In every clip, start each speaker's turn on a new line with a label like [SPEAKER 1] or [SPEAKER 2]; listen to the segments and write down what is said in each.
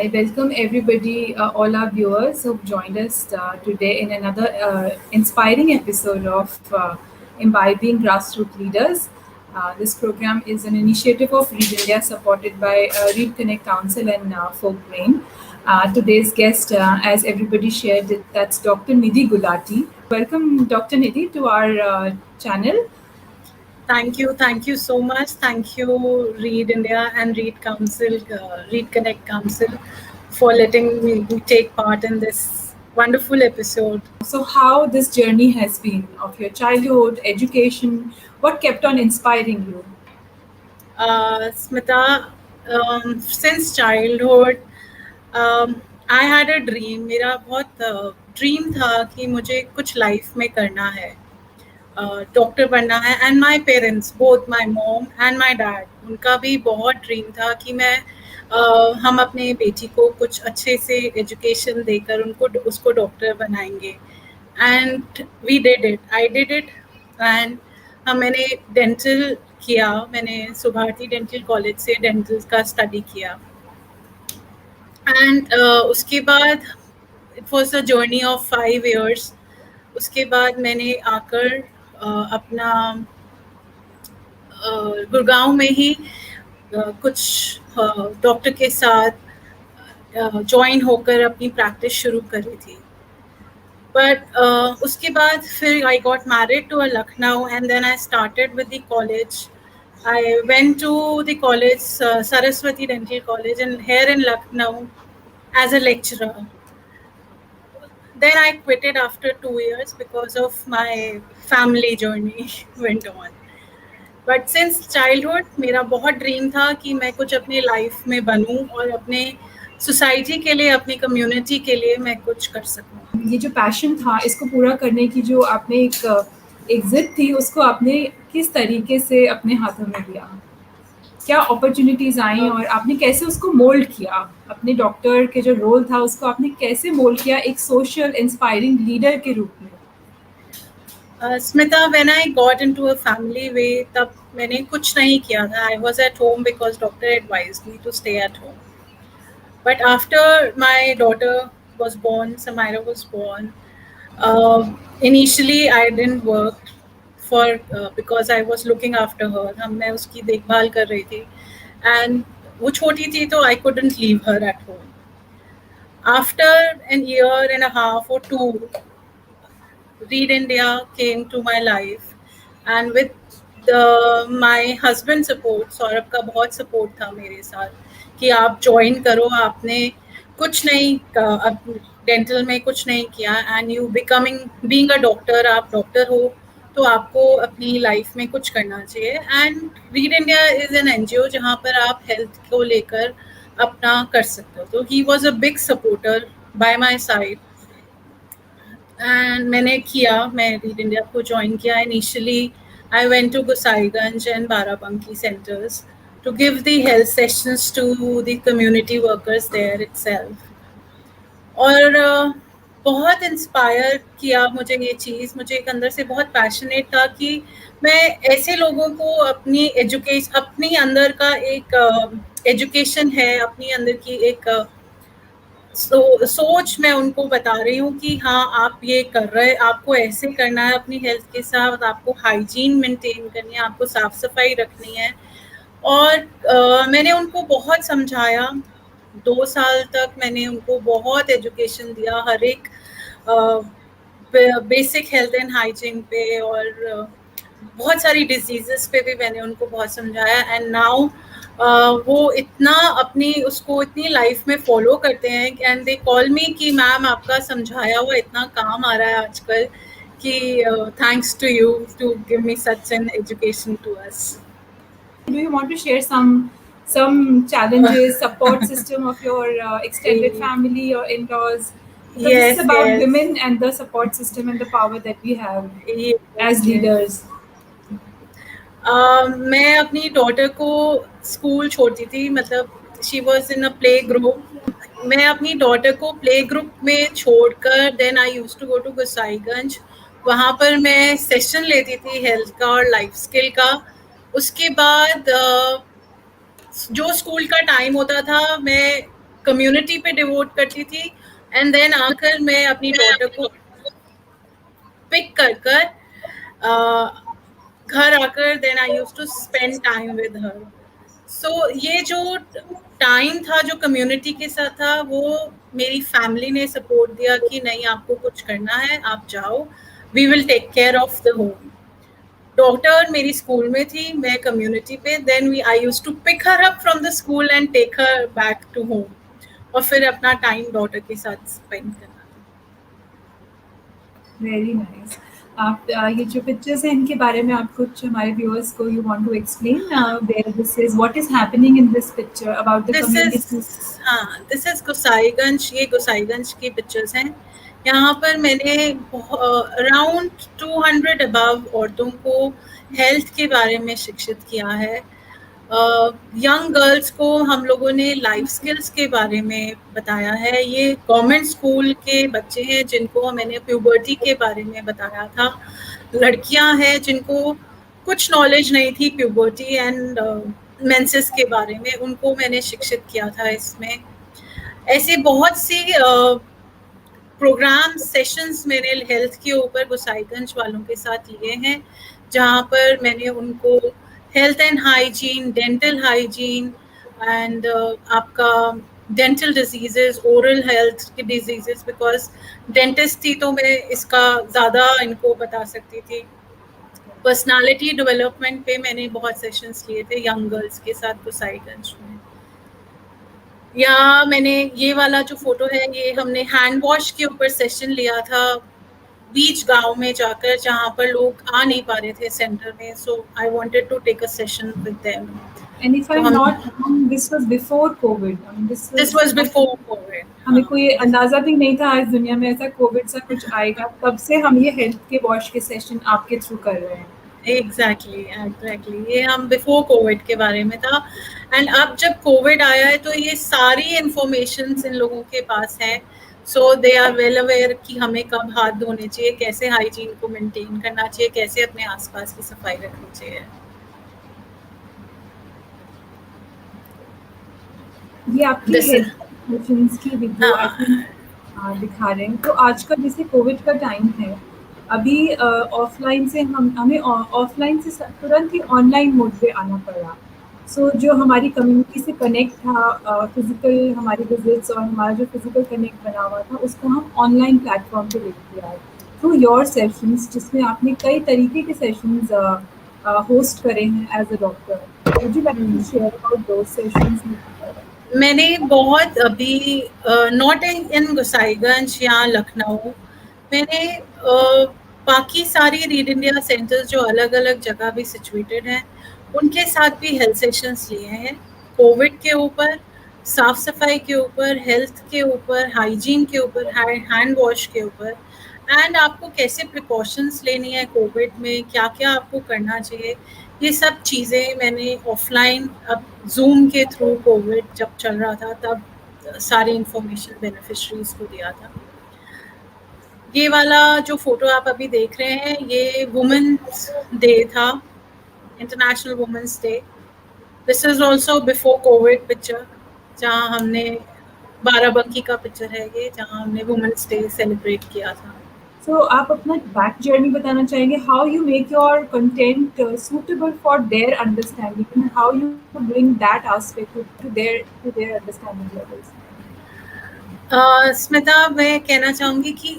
[SPEAKER 1] I welcome everybody, all our viewers who've joined us today in another inspiring episode of Imbibing Grassroots Leaders. This program is an initiative of Read India supported by Read Connect Council and Folk Brain. Today's guest, as everybody shared, that's Dr. Nidhi Gulati. Welcome, Dr. Nidhi, to our channel.
[SPEAKER 2] Thank you so much. Thank you, Read India and Read Council, Read Connect Council, for letting me take part in this wonderful episode.
[SPEAKER 1] So, how this journey has been of your childhood, education, what kept on inspiring you?
[SPEAKER 2] Smita, since childhood, I had a dream. मेरा बहुत dream था कि मुझे कुछ life में करना है, doctor बनना है. And my parents, both my mom and my dad, उनका भी बहुत ड्रीम था कि हम अपने बेटी को कुछ अच्छे से एजुकेशन देकर उसको डॉक्टर बनाएंगे. And we did it, I did it. And मैंने डेंटल किया. मैंने सुभारती डेंटल कॉलेज से डेंटल का स्टडी किया. एंड उसके बाद it was a journey of 5 years. उसके बाद मैंने आकर अपना गुड़गांव में ही कुछ डॉक्टर के साथ ज्वाइन होकर अपनी प्रैक्टिस शुरू करी थी. बट उसके बाद फिर I got married to Lucknow and then I started with the college. I went to the college, Saraswati Dental College, and here in Lucknow as a lecturer. Then I quit it after 2 years because of my family journey went on. But since childhood, मेरा बहुत dream था कि मैं कुछ अपने life में बनूं और अपने सोसाइटी के लिए, अपनी कम्युनिटी के लिए मैं कुछ कर सकूं.
[SPEAKER 1] ये जो पैशन था, इसको पूरा करने की जो आपने एक जिद थी, उसको आपने किस तरीके से अपने हाथों में लिया? क्या अपॉर्चुनिटीज आई और आपने कैसे उसको मोल्ड किया? अपने डॉक्टर के जो रोल था उसको आपने कैसे मोल्ड किया एक सोशल इंस्पायरिंग लीडर के रूप में?
[SPEAKER 2] Smita, when I got into a family way, तब मैंने कुछ नहीं किया था. I was at home because doctor advised me to stay at home. But after my daughter was born, Samira was born, initially I didn't work because I was looking after her. मैं उसकी देखभाल कर रही थी. And वो छोटी थी तो I couldn't leave her at home. After an year and a half or 2, Read India came to my life, and with my husband's support, Saurabh का बहुत support था मेरे साथ कि आप ज्वाइन करो. आपने कुछ नहीं, अब डेंटल में कुछ नहीं किया and you being a doctor, आप डॉक्टर हो तो आपको अपनी लाइफ में कुछ करना चाहिए. And read India is an NGO जहाँ पर आप हेल्थ को लेकर अपना कर सकते हो. तो he was a big supporter by my side. And मैं रीड इंडिया को ज्वाइन किया. Initially I went to Gosaiganj and Barabanki centres to give the health sessions to the community workers there itself. और बहुत इंस्पायर किया मुझे ये चीज़. मुझे एक अंदर से बहुत पैशनेट था कि मैं ऐसे लोगों को अपनी अंदर का एक एजुकेशन है, अपनी अंदर की एक सोच मैं उनको बता रही हूँ कि हाँ, आप ये कर रहे, आपको ऐसे करना है. अपनी हेल्थ के साथ आपको हाइजीन मेंटेन करनी है, आपको साफ सफाई रखनी है. और मैंने उनको बहुत समझाया. 2 साल तक मैंने उनको बहुत एजुकेशन दिया, हर एक बेसिक हेल्थ एंड हाइजीन पे और बहुत सारी डिजीजेस पे भी मैंने उनको बहुत समझाया. एंड नाउ वो इतनी लाइफ में फॉलो करते हैं एंड दे कॉल मी कि मैम आपका समझाया हुआ इतना काम आ रहा है आजकल कि thanks to you to give me such an education to us.
[SPEAKER 1] Do you want to share some challenges, support system of your extended family or in-laws? Because
[SPEAKER 2] Yes,
[SPEAKER 1] it's about
[SPEAKER 2] yes.
[SPEAKER 1] women and the support system and the power that we have as leaders.
[SPEAKER 2] मैं अपनी daughter को school छोड़ती थी, मतलब she was in a play group. मैं अपनी daughter को play group में छोड़कर then I used to go to Gosainganj. वहाँ पर मैं सेशन लेती थी हेल्थ का और लाइफ स्किल का. उसके बाद जो स्कूल का टाइम होता था, मैं कम्युनिटी पे डिवोट करती थी, एंड देन आकर मैं अपनी डॉटर को पिक कर कर घर आकर then I used to spend time with her. So ये जो टाइम था जो कम्युनिटी के साथ था, वो मेरी फैमिली ने सपोर्ट दिया कि नहीं आपको कुछ करना है, आप जाओ, we will take care of the home. Daughter मेरी स्कूल में थी, मैं कम्युनिटी पे, then we I used to pick her up from the school and take her back to home, और फिर अपना टाइम डॉटर के साथ स्पेंड करना.
[SPEAKER 1] Very nice. आप ये जो पिक्चर्स हैं इनके बारे में आप कुछ हमारे व्यूअर्स को you want to explain where this is, what is happening in this picture about the community?
[SPEAKER 2] This is Gosainganj. ये गोसाईगंज की पिक्चर्स हैं. यहाँ पर मैंने अराउंड 200 अबव औरतों को हेल्थ के बारे में शिक्षित किया है. यंग गर्ल्स को हम लोगों ने लाइफ स्किल्स के बारे में बताया है. ये गवर्नमेंट स्कूल के बच्चे हैं जिनको मैंने प्यूबर्टी के बारे में बताया था. लड़कियां हैं जिनको कुछ नॉलेज नहीं थी प्यूबर्टी एंड मेंसेस के बारे में, उनको मैंने शिक्षित किया था इसमें. ऐसे बहुत सी प्रोग्राम सेशंस मैंने हेल्थ के ऊपर गोसाईगंज वालों के साथ लिए हैं, जहाँ पर मैंने उनको health and hygiene, dental hygiene and आपका डेंटल डिजीजेस, ओरल हेल्थ की डिजीजेस, बिकॉज डेंटिस्ट थी तो मैं इसका ज़्यादा इनको बता सकती थी. पर्सनालिटी डेवलपमेंट पे मैंने बहुत सेशंस लिए थे यंग गर्ल्स के साथ गोसाईगंज में. या मैंने ये वाला जो फोटो है, ये हमने हैंड वॉश के ऊपर सेशन लिया था बीच गांव में जाकर, जहाँ पर लोग आ नहीं पा रहे थे सेंटर में. So I wanted to take a session with them.
[SPEAKER 1] And if I'm not wrong, this was before COVID. I mean,
[SPEAKER 2] this was before Covid.
[SPEAKER 1] हमें कोई अंदाजा भी नहीं था आज दुनिया में ऐसा कोविड सा कुछ आएगा. तब से हम ये हेल्थ के वॉश के सेशन आपके थ्रू कर रहे हैं.
[SPEAKER 2] एग्जैक्टली. ये हम बिफोर कोविड के बारे में था, एंड अब जब कोविड आया है तो ये सारी इंफॉर्मेशन इन लोगों के पास है. So they are well aware कि हमें कब हाथ धोने चाहिए, कैसे हाइजीन को मेंटेन करना चाहिए, कैसे अपने आसपास की सफाई रखनी चाहिए.
[SPEAKER 1] ये आपकी
[SPEAKER 2] This is-
[SPEAKER 1] हेल्थ मिशंस की वीडियो आई
[SPEAKER 2] हाँ.
[SPEAKER 1] थिंक दिखा रहे हैं. तो आज का जैसे कोविड का टाइम है, अभी ऑफलाइन से हमें ऑफलाइन से तुरंत ही ऑनलाइन मोड पे आना पड़ा. सो जो हमारी कम्युनिटी से कनेक्ट था, फिजिकल हमारी विजिट्स और हमारा जो फिजिकल कनेक्ट बना हुआ था, उसको हम ऑनलाइन प्लेटफॉर्म पे लेके आए थ्रू योर सेशंस, जिसमें आपने कई तरीके के सेशंस होस्ट करे हैं as a doctor. Would you like to share about those sessions?
[SPEAKER 2] मैंने बहुत अभी नॉट इन गोसाईगंज या लखनऊ, मैंने बाकी सारी रीड इंडिया सेंटर्स जो अलग अलग जगह भी सिचुएटेड हैं, उनके साथ भी हेल्थ सेशंस लिए हैं. कोविड के ऊपर, साफ सफाई के ऊपर, हेल्थ के ऊपर, हाइजीन के ऊपर, हैंड वॉश के ऊपर, एंड आपको कैसे प्रिकॉशंस लेनी है कोविड में, क्या क्या आपको करना चाहिए. ये सब चीज़ें मैंने ऑफलाइन, अब जूम के थ्रू कोविड जब चल रहा था तब सारी इंफॉर्मेशन बेनिफिशरीज को दिया था. ये वाला जो फोटो आप अभी देख रहे हैं, ये वुमेन्स डे था, international women's day. This is also before covid picture, जहाँ हमने बाराबंकी का पिक्चर है ये, जहाँ हमने वुमेन्स डे सेलिब्रेट किया था.
[SPEAKER 1] सो आप अपना बैक जर्नी बताना चाहेंगे, how you make your content suitable for their understanding and how you bring that aspect to their understanding levels?
[SPEAKER 2] Smita, मैं कहना चाहूँगी कि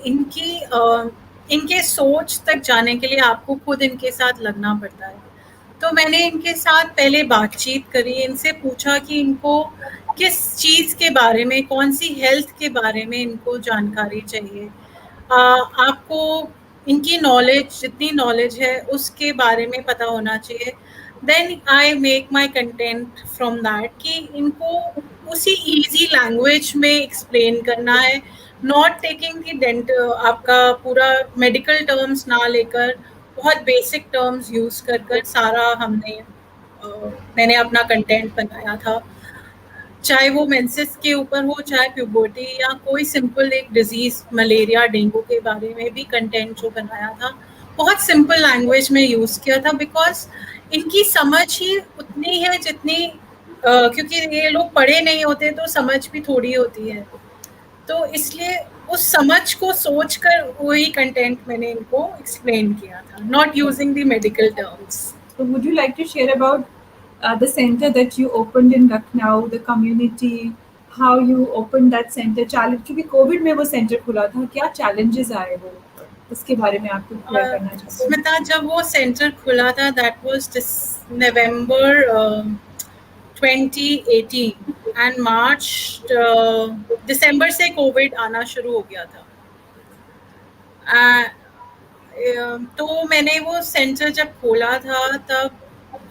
[SPEAKER 2] इनके सोच तक जाने के लिए आपको खुद इनके साथ लगना पड़ता है. तो मैंने इनके साथ पहले बातचीत करी, इनसे पूछा कि इनको किस चीज़ के बारे में, कौन सी हेल्थ के बारे में इनको जानकारी चाहिए. आपको इनकी नॉलेज, जितनी नॉलेज है उसके बारे में पता होना चाहिए. Then I make my content from that कि इनको उसी इजी लैंग्वेज में एक्सप्लेन करना है, नॉट टेकिंग दी आपका पूरा मेडिकल टर्म्स ना लेकर, बहुत बेसिक टर्म्स यूज़ कर कर सारा मैंने अपना कंटेंट बनाया था. चाहे वो मेंसेस के ऊपर हो, चाहे प्यूबर्टी, या कोई सिंपल एक डिजीज मलेरिया, डेंगू के बारे में भी कंटेंट जो बनाया था, बहुत सिंपल लैंग्वेज में यूज़ किया था. बिकॉज इनकी समझ ही उतनी है जितनी क्योंकि ये लोग पढ़े नहीं होते तो समझ भी थोड़ी होती है, तो इसलिए उस समझ को सोचकर वही कंटेंट मैंने इनको एक्सप्लेन किया था, not using the medical terms.
[SPEAKER 1] So, would you like to share about the center that you opened in Lucknow, the community, how you opened that center? Challenge क्योंकि कोविड में वो सेंटर खुला था, क्या challenges आए वो, उसके बारे में आप कुछ शेयर करना चाहते हैं?
[SPEAKER 2] स्मिता, जब वो सेंटर खुला था दैट वाज नवंबर 2018 एंड मार्च दिसंबर से कोविड आना शुरू हो गया था। तो मैंने वो सेंटर जब खोला था तब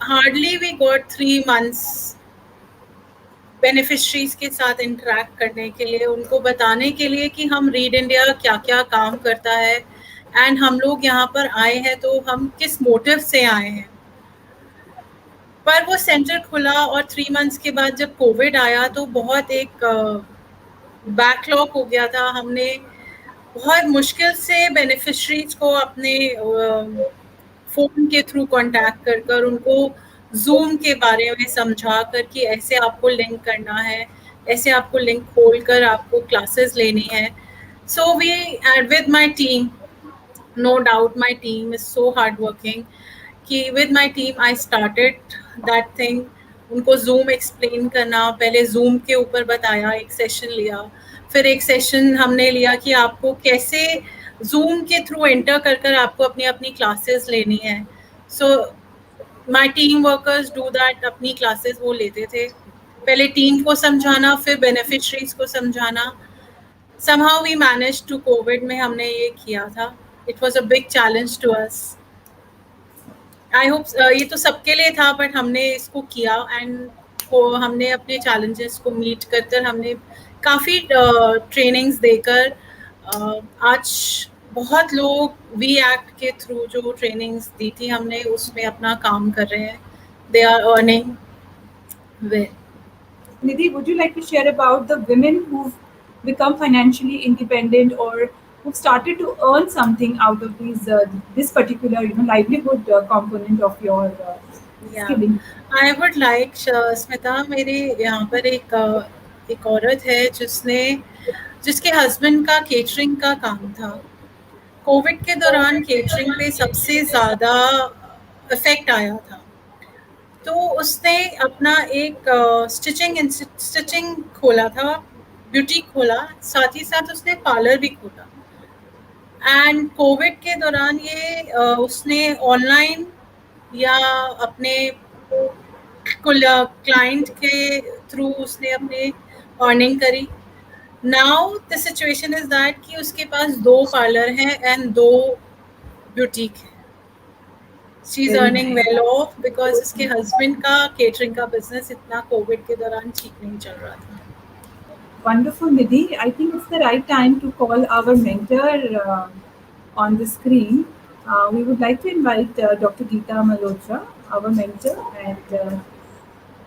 [SPEAKER 2] hardly we got 3 months beneficiaries के साथ इंटरेक्ट करने के लिए, उनको बताने के लिए कि हम रीड इंडिया क्या क्या काम करता है एंड हम लोग यहाँ पर आए हैं तो हम किस मोटिव से आए हैं। पर वो सेंटर खुला और 3 months के बाद जब कोविड आया तो बहुत एक बैकलॉग हो गया था। हमने बहुत मुश्किल से बेनिफिशरीज को अपने फ़ोन के थ्रू कांटेक्ट कर कर उनको जूम के बारे में समझा कर कि ऐसे आपको लिंक करना है, ऐसे आपको लिंक खोल कर आपको क्लासेस लेनी है। So we with my team, no doubt my team is so hard working, कि with my team I started that thing. उनको जूम एक्सप्लेन करना, पहले जूम के ऊपर बताया, एक सेशन लिया, फिर एक सेशन हमने लिया कि आपको कैसे जूम के थ्रू एंटर कर कर आपको अपनी अपनी क्लासेस लेनी है। So my team workers do that, अपनी क्लासेस वो लेते थे, पहले टीम को समझाना फिर बेनिफिशरीज को समझाना। somehow we managed to covid में हमने ये किया था। It was a big challenge to us. I hope ये तो सबके लिए था बट हमने इसको किया एंड को हमने अपने चैलेंजेस को मीट कर कर हमने काफ़ी ट्रेनिंग्स देकर आज बहुत लोग वी एक्ट के थ्रू जो ट्रेनिंग्स दी थी हमने उसमें अपना काम कर रहे हैं। They are earning well.
[SPEAKER 1] Nidhi, would you like to share about the women who've become financially independent or who've started to earn something out of this particular livelihood component of your
[SPEAKER 2] या
[SPEAKER 1] skilling?
[SPEAKER 2] I would like Smita, मेरे यहाँ पर एक औरत है जिसके husband का catering का काम था। कोविड के दौरान केटरिंग पे सबसे ज़्यादा इफेक्ट आया था, तो उसने अपना एक स्टिचिंग खोला था, ब्यूटी खोला, साथ ही साथ उसने पार्लर भी खोला। एंड कोविड के दौरान ये उसने ऑनलाइन या अपने क्लाइंट के थ्रू उसने अपने अर्निंग करी। Now the situation is that कि उसके पास 2 पार्लर हैं एंड 2 ब्यूटीक है। She is earning well of because उसके हस्बैंड का केटरिंग का बिजनेस इतना कोविड के दौरान ठीक नहीं चल रहा था।
[SPEAKER 1] Wonderful, Nidhi. I think it's the right time to call our mentor on the screen. We would like to invite Dr. Geeta Malhotra, our mentor, and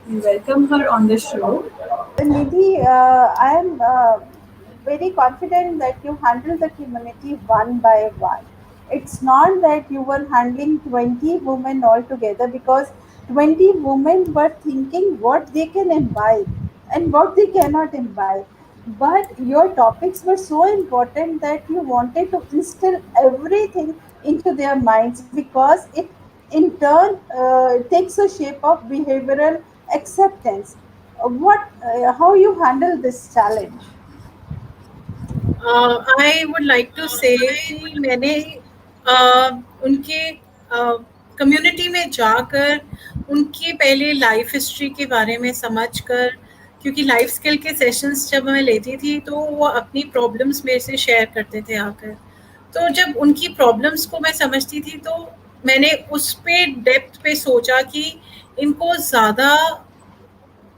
[SPEAKER 1] we welcome her on the show.
[SPEAKER 3] Nidhi, I am very confident that you handle the community one by one. It's not that you were handling 20 women altogether, because 20 women were thinking what they can imbibe and what they cannot imbibe. But your topics were so important that you wanted to instill everything into their minds, because it in turn takes a shape of behavioral acceptance. How you handle this challenge?
[SPEAKER 2] I would like to say कि मैंने उनके community में जाकर उनकी पहले life history के बारे में समझकर, क्योंकि लाइफ स्किल के सेशंस जब मैं लेती थी तो वो अपनी प्रॉब्लम्स मेरे से शेयर करते थे आकर। तो जब उनकी प्रॉब्लम्स को मैं समझती थी तो मैंने उस पे डेप्थ पे सोचा कि इनको ज़्यादा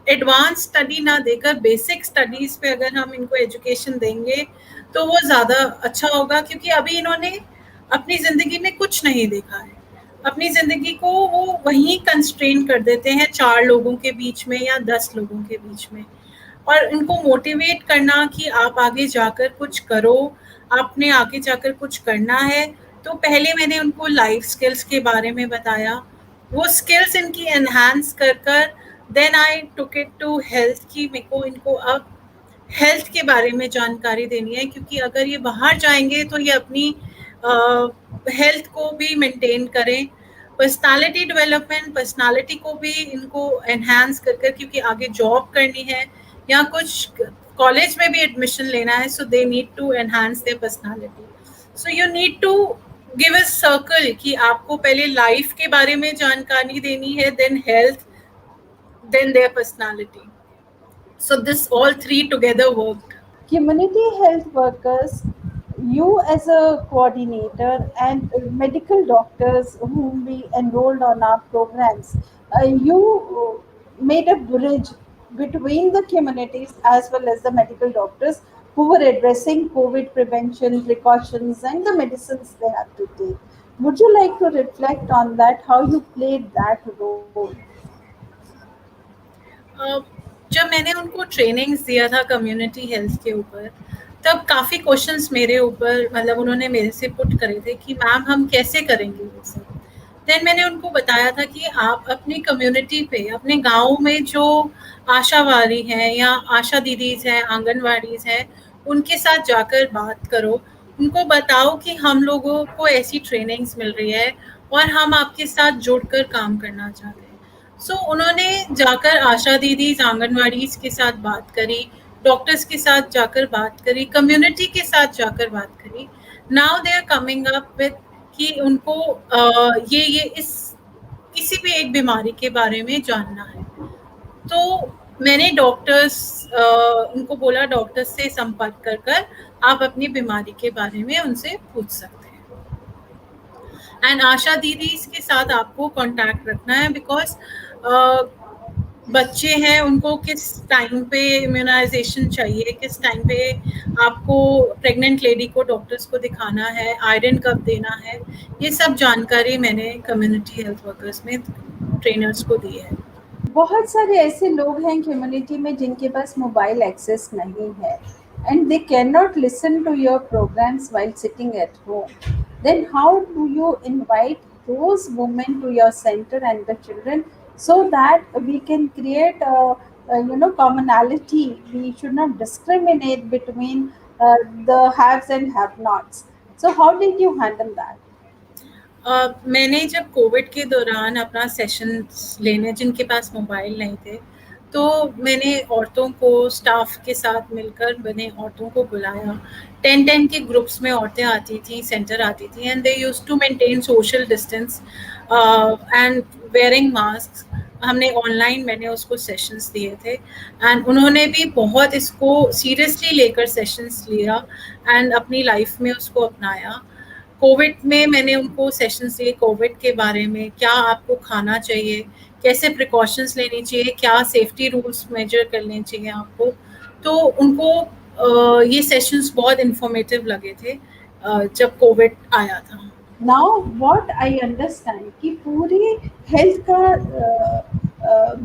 [SPEAKER 2] एडवांस स्टडी ना देकर बेसिक स्टडीज़ पे अगर हम इनको एजुकेशन देंगे तो वो ज़्यादा अच्छा होगा, क्योंकि अभी इन्होंने अपनी ज़िंदगी में कुछ नहीं देखा है। अपनी ज़िंदगी को वो वहीं कंस्ट्रेन कर देते हैं 4 लोगों के बीच में या 10 लोगों के बीच में, और इनको मोटिवेट करना कि आप आगे जाकर कुछ करो, आपने आगे जाकर कुछ करना है। तो पहले मैंने उनको लाइफ स्किल्स के बारे में बताया, वो स्किल्स इनकी एनहांस कर कर then I took it to health कि मेरे को इनको अब हेल्थ के बारे में जानकारी देनी है, क्योंकि अगर ये बाहर जाएंगे तो ये अपनी हेल्थ को भी मेंटेन करें, पर्सनालिटी डेवलपमेंट, पर्सनालिटी को भी इनको एनहांस कर कर, क्योंकि आगे जॉब करनी है या कुछ कॉलेज में भी एडमिशन लेना है, so they need to enhance their personality. So you need to give a circle कि आपको पहले लाइफ के बारे में जानकारी देनी है, then health, then their personality. So this all three together worked.
[SPEAKER 3] Community health workers, you as a coordinator, and medical docters whom we enrolled on our programs, you made a bridge between the communities as well as the medical doctors who were addressing COVID prevention precautions and the medicines they have to take. Would you like to reflect on that, how you played that role?
[SPEAKER 2] जब मैंने उनको trainings दिया था community health के ऊपर, तब काफ़ी questions मेरे ऊपर, मतलब उन्होंने मेरे से पुट करे थे कि मैम हम कैसे करेंगे ये सब. देन मैंने उनको बताया था कि आप अपनी कम्युनिटी पे, अपने गांव में जो आशावारी हैं या आशा दीदीज हैं, आंगनवाड़ीज हैं, उनके साथ जाकर बात करो, उनको बताओ कि हम लोगों को ऐसी ट्रेनिंग्स मिल रही है और हम आपके साथ जुड़कर काम करना चाहते हैं. सो उन्होंने जाकर आशा दीदी, आंगनवाड़ीज के साथ बात करी, डॉक्टर्स के साथ जाकर बात करी, कम्युनिटी के साथ जाकर बात करी. Now they are coming up with कि उनको ये इस किसी भी एक बीमारी के बारे में जानना है. तो मैंने डॉक्टर्स उनको बोला, डॉक्टर्स से संपर्क कर कर आप अपनी बीमारी के बारे में उनसे पूछ सकते हैं. एंड आशा दीदी के साथ आपको कांटेक्ट रखना है, बिकॉज बच्चे हैं, उनको किस टाइम पे इम्यूनाइजेशन चाहिए, किस टाइम पे आपको प्रेग्नेंट लेडी को डॉक्टर्स को दिखाना है, आयरन कब देना है, ये सब जानकारी मैंने कम्युनिटी हेल्थ वर्कर्स में ट्रेनर्स को दी है.
[SPEAKER 3] बहुत सारे ऐसे लोग हैं कम्युनिटी में जिनके पास मोबाइल एक्सेस नहीं है and they cannot listen to your programs while sitting at home. Then how do you invite those women to your center and the children so that we can create a commonality? We should not discriminate between the haves and have-nots. So how did you handle that?
[SPEAKER 2] मैंने जब Covid के दौरान अपना session लेने, जिनके पास mobile नहीं थे, तो मैंने औरतों को स्टाफ के साथ मिलकर मैंने औरतों को बुलाया. 10-10 के ग्रुप्स में औरतें आती थी, सेंटर आती थी, and they used to maintain social distance and wearing mask. हमने ऑनलाइन मैंने उसको सेशंस दिए थे, एंड उन्होंने भी बहुत इसको सीरियसली लेकर सेशंस लिया एंड अपनी लाइफ में उसको अपनाया. कोविड में मैंने उनको सेशंस दिए कोविड के बारे में, क्या आपको खाना चाहिए, कैसे प्रिकॉशंस लेनी चाहिए, क्या सेफ्टी रूल्स मेजर करने चाहिए आपको. तो उनको ये सेशंस बहुत इंफॉर्मेटिव लगे थे जब कोविड आया था.
[SPEAKER 3] Now what I understand कि पूरी हेल्थ का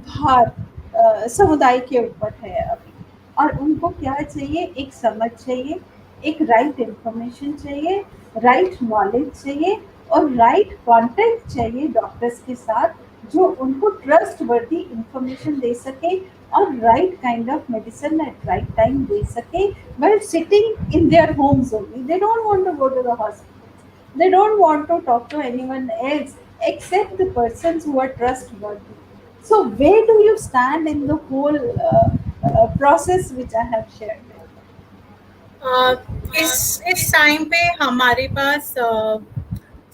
[SPEAKER 3] भार समुदाय के ऊपर है अभी, और उनको क्या चाहिए, एक समझ चाहिए, एक राइट इंफॉर्मेशन चाहिए, राइट नॉलेज चाहिए और राइट कॉन्टेक्ट चाहिए डॉक्टर्स के साथ, जो उनको ट्रस्ट वर्दी इंफॉर्मेशन दे सके और right kind of medicine at right time दे सके while sitting in their homes only. They don't want to go to the hospital. They don't want to talk to anyone else except the persons who are trustworthy. So where do you stand in the whole process which I have shared?
[SPEAKER 2] इस time पे हमारे पास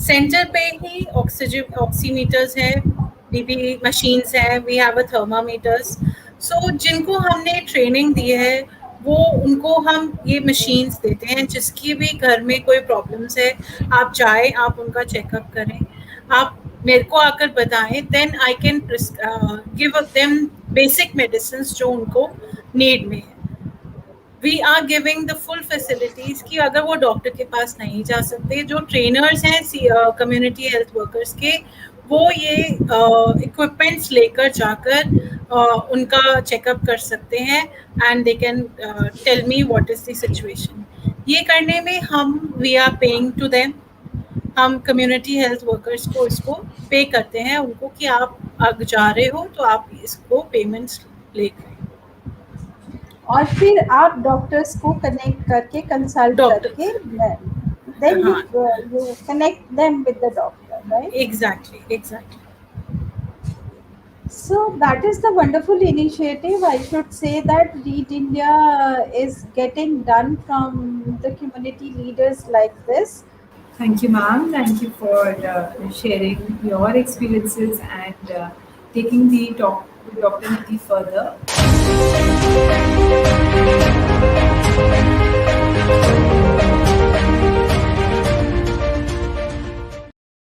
[SPEAKER 2] centre पे ही oximeters हैं, BP machines हैं, we have a thermometers. सो जिनको हमने training दी है वो उनको हम ये मशीन्स देते हैं. जिसकी भी घर में कोई प्रॉब्लम्स है, आप जाए, आप उनका चेकअप करें, आप मेरे को आकर बताएं, then I can give them basic medicine जो उनको नीड में है. We are giving the full facilities कि अगर वो डॉक्टर के पास नहीं जा सकते, जो ट्रेनर्स हैं कम्युनिटी हेल्थ वर्कर्स के, वो ये इक्विपमेंट्स लेकर जाकर उनका चेकअप कर सकते हैं and they can tell me what is the situation. ये करने में हम we are paying to them, हम कम्युनिटी हेल्थ वर्कर्स को इसको पे करते हैं उनको कि आप आप जा रहे हो तो आप इसको पेमेंट्स लेकर
[SPEAKER 3] और फिर आप डॉक्टर्स को कनेक्ट करके कंसल्ट
[SPEAKER 2] डॉक्टर
[SPEAKER 3] करके देन
[SPEAKER 2] हाँ
[SPEAKER 3] you connect them with the doctor, right?
[SPEAKER 2] Exactly
[SPEAKER 3] So that is the wonderful initiative. I should say that Read India is getting done from the community leaders like this.
[SPEAKER 1] Thank you, ma'am. Thank you for sharing your experiences and taking the talk to Dr. Niti further.